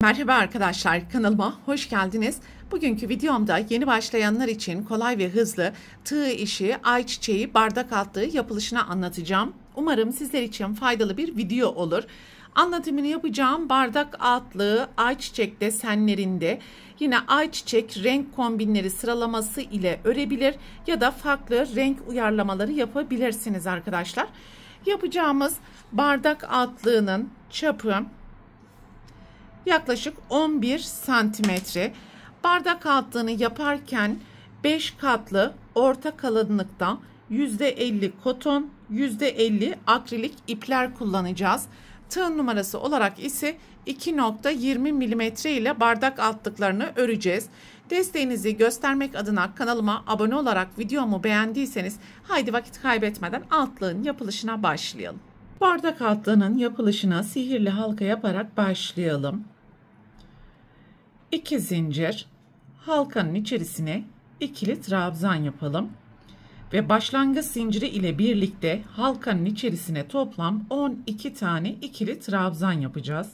Merhaba arkadaşlar, kanalıma hoş geldiniz. Bugünkü videomda yeni başlayanlar için kolay ve hızlı tığ işi, ayçiçeği, bardak altlığı yapılışını anlatacağım. Umarım sizler için faydalı bir video olur. Anlatımını yapacağım bardak altlığı ayçiçek desenlerinde yine ayçiçek renk kombinleri sıralaması ile örebilir ya da farklı renk uyarlamaları yapabilirsiniz arkadaşlar. Yapacağımız bardak altlığının çapı yaklaşık 11 santimetre. Bardak altlığını yaparken 5 katlı orta kalınlıkta %50 koton, %50 akrilik ipler kullanacağız. Tığ numarası olarak ise 2.20 mm ile bardak altlıklarını öreceğiz. Desteğinizi göstermek adına kanalıma abone olarak videomu beğendiyseniz haydi vakit kaybetmeden altlığın yapılışına başlayalım. Bardak altlığının yapılışına sihirli halka yaparak başlayalım. 2 zincir, halkanın içerisine ikili trabzan yapalım ve başlangıç zinciri ile birlikte halkanın içerisine toplam 12 tane ikili trabzan yapacağız.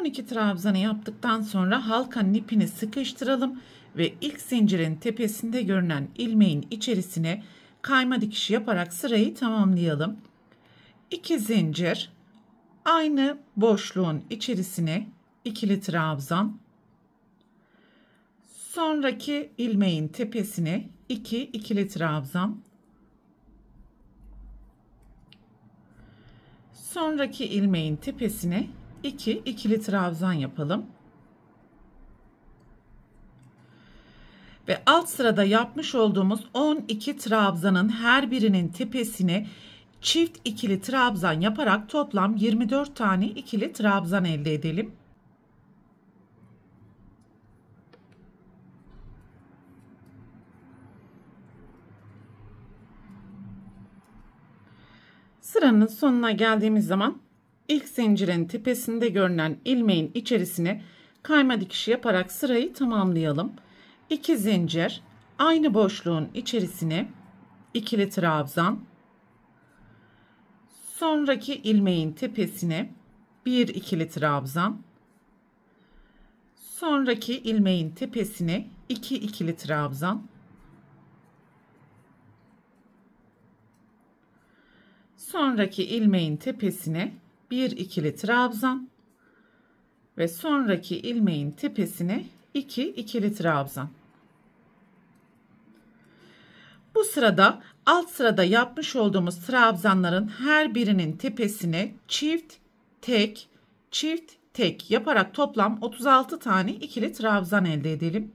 ...12 trabzanı yaptıktan sonra halkanın ipini sıkıştıralım ve ilk zincirin tepesinde görünen ilmeğin içerisine kayma dikişi yaparak sırayı tamamlayalım. 2 zincir, aynı boşluğun içerisine ikili trabzan, sonraki ilmeğin tepesine 2 ikili trabzan, sonraki ilmeğin tepesine 2 ikili trabzan yapalım. Ve alt sırada yapmış olduğumuz 12 trabzanın her birinin tepesine çift ikili trabzan yaparak toplam 24 tane ikili trabzan elde edelim. Sıranın sonuna geldiğimiz zaman İlk zincirin tepesinde görünen ilmeğin içerisine kayma dikişi yaparak sırayı tamamlayalım. 2 zincir, aynı boşluğun içerisine ikili trabzan, sonraki ilmeğin tepesine 1 ikili trabzan, sonraki ilmeğin tepesine 2 ikili trabzan, sonraki ilmeğin tepesine 1 ikili trabzan ve sonraki ilmeğin tepesine 2 ikili trabzan. Bu sırada alt sırada yapmış olduğumuz trabzanların her birinin tepesine çift tek yaparak toplam 36 tane ikili trabzan elde edelim.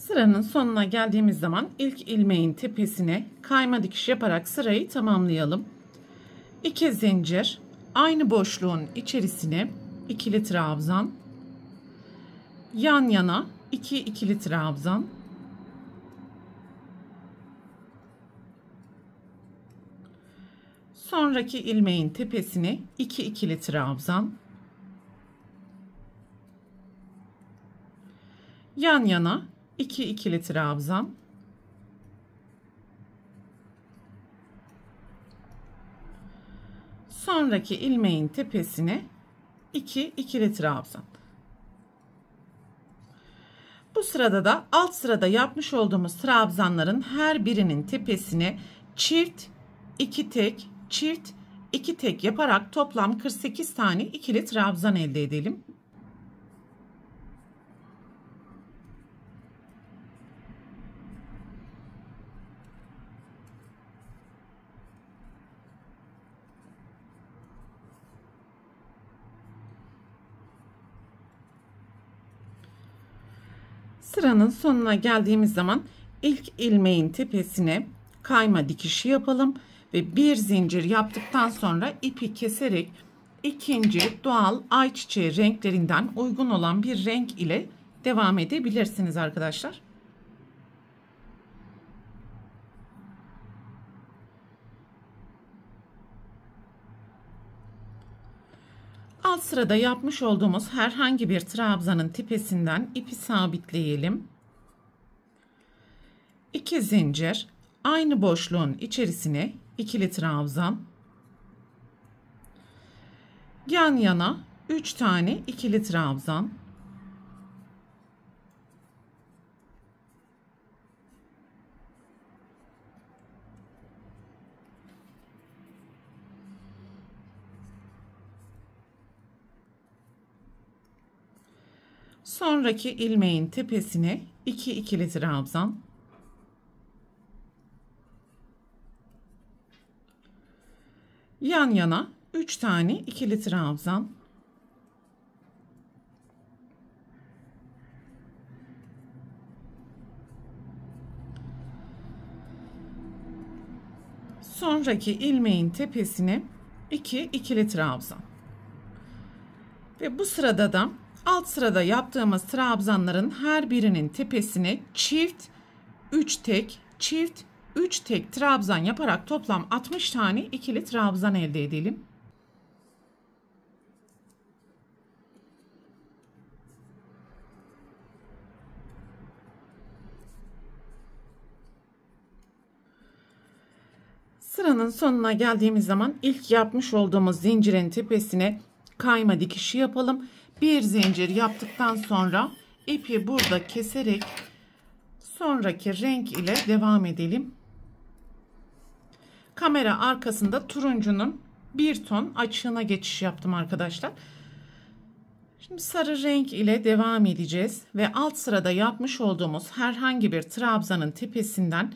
Sıranın sonuna geldiğimiz zaman ilk ilmeğin tepesine kayma dikiş yaparak sırayı tamamlayalım. 2 zincir, aynı boşluğun içerisine ikili trabzan, yan yana 2 ikili trabzan, sonraki ilmeğin tepesine 2 ikili trabzan, yan yana 2 ikili trabzan, sonraki ilmeğin tepesine 2 ikili trabzan. Bu sırada da alt sırada yapmış olduğumuz trabzanların her birinin tepesine çift 2 tek yaparak toplam 48 tane ikili trabzan elde edelim. Sıranın sonuna geldiğimiz zaman ilk ilmeğin tepesine kayma dikişi yapalım ve bir zincir yaptıktan sonra ipi keserek ikinci doğal ayçiçeği renklerinden uygun olan bir renk ile devam edebilirsiniz arkadaşlar. Alt sırada yapmış olduğumuz herhangi bir trabzanın tepesinden ipi sabitleyelim. 2 zincir, aynı boşluğun içerisine ikili trabzan, yan yana 3 tane ikili trabzan, sonraki ilmeğin tepesine 2 ikili trabzan, yan yana 3 tane ikili trabzan, sonraki ilmeğin tepesine 2 ikili trabzan. Ve bu sırada da alt sırada yaptığımız trabzanların her birinin tepesine çift 3 tek, çift 3 tek trabzan yaparak toplam 60 tane ikili trabzan elde edelim. Sıranın sonuna geldiğimiz zaman ilk yapmış olduğumuz zincirin tepesine kayma dikişi yapalım. Bir zincir yaptıktan sonra ipi burada keserek sonraki renk ile devam edelim. Kamera arkasında turuncunun bir ton açığına geçiş yaptım arkadaşlar. Şimdi sarı renk ile devam edeceğiz ve alt sırada yapmış olduğumuz herhangi bir trabzanın tepesinden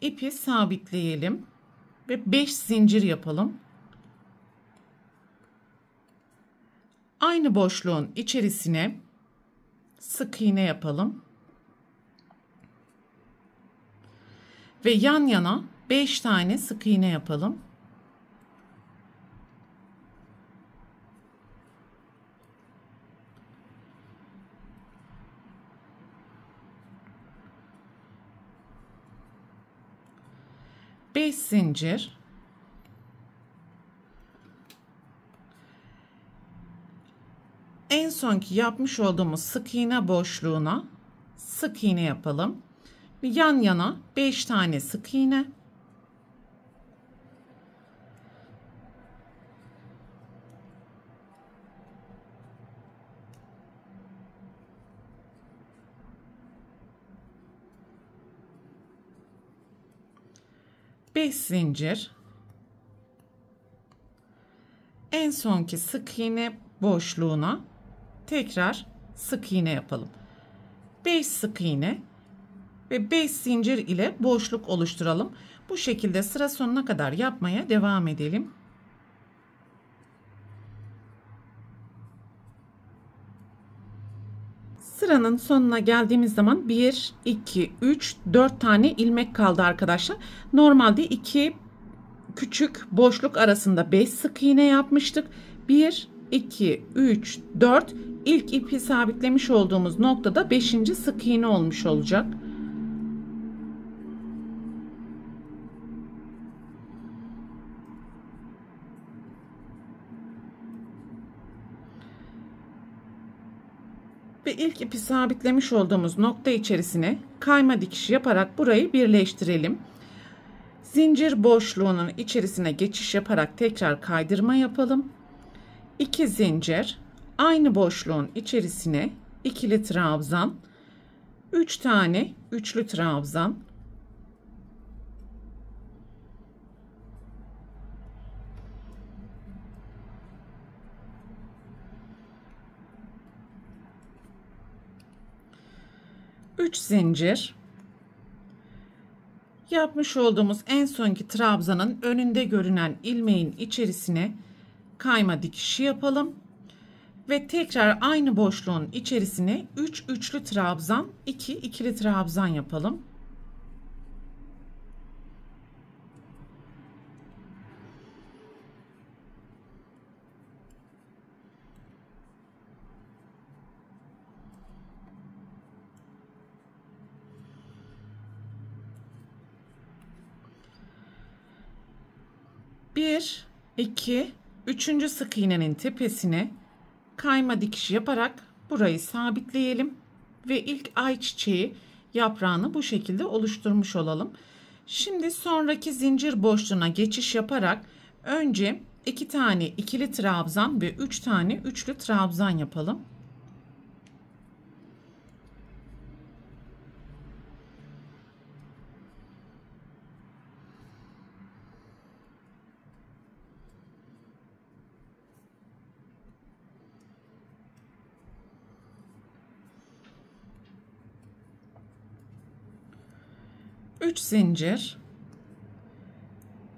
ipi sabitleyelim ve 5 zincir yapalım. Aynı boşluğun içerisine sık iğne yapalım. Ve yan yana 5 tane sık iğne yapalım. Beş zincir. En sonki yapmış olduğumuz sık iğne boşluğuna sık iğne yapalım. Yan yana 5 tane sık iğne. Beş zincir. En sonki sık iğne boşluğuna tekrar sık iğne yapalım. 5 sık iğne ve 5 zincir ile boşluk oluşturalım. Bu şekilde sıra sonuna kadar yapmaya devam edelim. Sıranın sonuna geldiğimiz zaman 1, 2, 3, 4 tane ilmek kaldı arkadaşlar. Normalde 2 küçük boşluk arasında 5 sık iğne yapmıştık. 1, 2, 3, 4. İlk ipi sabitlemiş olduğumuz noktada 5. sık iğne olmuş olacak. Ve ilk ipi sabitlemiş olduğumuz nokta içerisine kayma dikişi yaparak burayı birleştirelim. Zincir boşluğunun içerisine geçiş yaparak tekrar kaydırma yapalım. 2 zincir, aynı boşluğun içerisine ikili trabzan, 3 tane üçlü trabzan, üç zincir. Yapmış olduğumuz en sonki trabzanın önünde görünen ilmeğin içerisine kayma dikişi yapalım ve tekrar aynı boşluğun içerisine 3 üçlü trabzan, 2 ikili trabzan yapalım. 1, 2, 3. sık iğnenin tepesine kayma dikişi yaparak burayı sabitleyelim ve ilk ayçiçeği yaprağını bu şekilde oluşturmuş olalım. Şimdi sonraki zincir boşluğuna geçiş yaparak önce 2 tane ikili trabzan ve 3 tane üçlü trabzan yapalım. Üç zincir,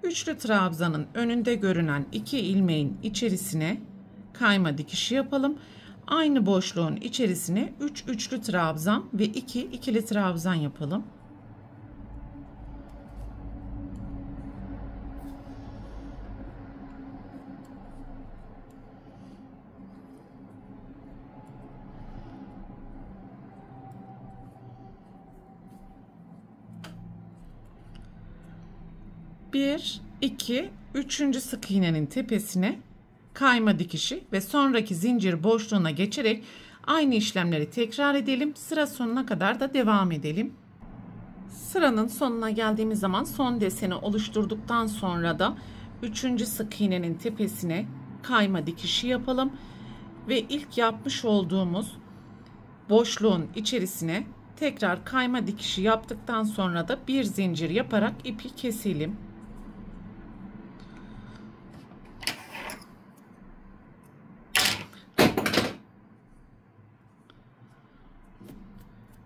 üçlü trabzanın önünde görünen 2 ilmeğin içerisine kayma dikişi yapalım. Aynı boşluğun içerisine 3 üçlü trabzan ve 2 ikili trabzan yapalım. Bir, iki, üçüncü sık iğnenin tepesine kayma dikişi ve sonraki zincir boşluğuna geçerek aynı işlemleri tekrar edelim. Sıra sonuna kadar da devam edelim. Sıranın sonuna geldiğimiz zaman son deseni oluşturduktan sonra da üçüncü sık iğnenin tepesine kayma dikişi yapalım ve ilk yapmış olduğumuz boşluğun içerisine tekrar kayma dikişi yaptıktan sonra da bir zincir yaparak ipi keselim.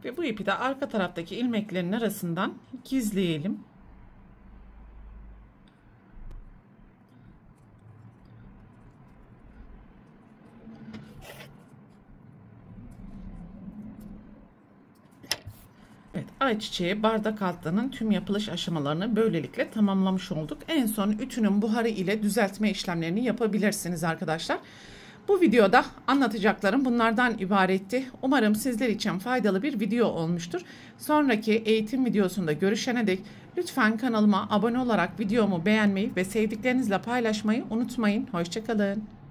Ve bu ipi de arka taraftaki ilmeklerin arasından gizleyelim. Evet, ayçiçeği bardak altlığının tüm yapılış aşamalarını böylelikle tamamlamış olduk. En son ütünün buharı ile düzeltme işlemlerini yapabilirsiniz arkadaşlar. Bu videoda anlatacaklarım bunlardan ibaretti. Umarım sizler için faydalı bir video olmuştur. Sonraki eğitim videosunda görüşene dek lütfen kanalıma abone olarak videomu beğenmeyi ve sevdiklerinizle paylaşmayı unutmayın. Hoşça kalın.